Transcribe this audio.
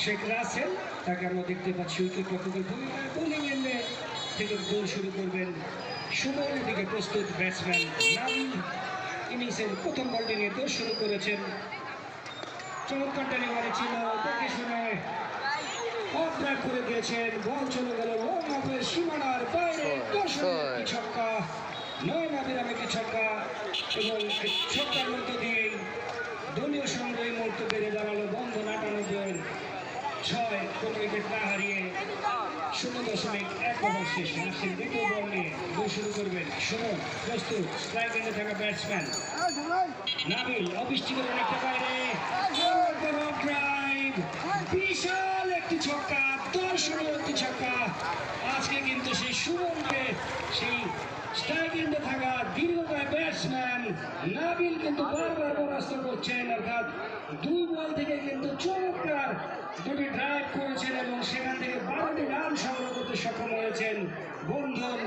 শেখ রাসেল, তাকে আমরা দেখতে পাচ্ছি উইকেট রক্ষকের ভূমিকায় বোলিং এন্ডে থেকে গোল শুরু করবেন। সুমন দিকে প্রস্তুত ব্যাটসম্যান নাবিল ইনিংসের প্রথম বলটি নিয়ে দৌড় শুরু করেছেন। চমৎকার ডেলিভারি ছিল, দেখে শুনে অফ ব্রেক করে দিয়েছেন। বল চলে গেল লং অফের সীমানার বাইরে, দর্শকের ছক্কা, নয় নাবিরাম একটি ছক্কা এবং ছক্কার মধ্য দিয়েই দলীয় সংগ্রহী মুহূর্তে বেড়ে দাঁড়ালো বন্ধ 98-6। কোনো উইকেট না হারিয়ে 0.1 ওভার শেষে আসেন দ্বিতীয় বল নিয়ে গোল শুরু করবেন। সুমন প্রস্তুত, স্ট্রাইক এন্ডে থাকা ব্যাটসম্যান নাবিল অবৃষ্টি করে অনেকটা বাইরে, ড্রাইভ, বিশাল একটি ছক্কা, দর্শনীয় একটি ছক্কা। আজকে কিন্তু সেই সুমনকে, সেই স্ট্রাইক এন্ডে থাকা দীর্ঘকায় ব্যাটসম্যান নাবিল কিন্তু বারবার পরাস্ত করছেন। অর্থাৎ 2 বল থেকে কিন্তু চমৎকার দুটি ড্রাইভ করেছেন এবং সেখান থেকে 12টি রান সংগ্রহ করতে সক্ষম হয়েছেন। বন্ধন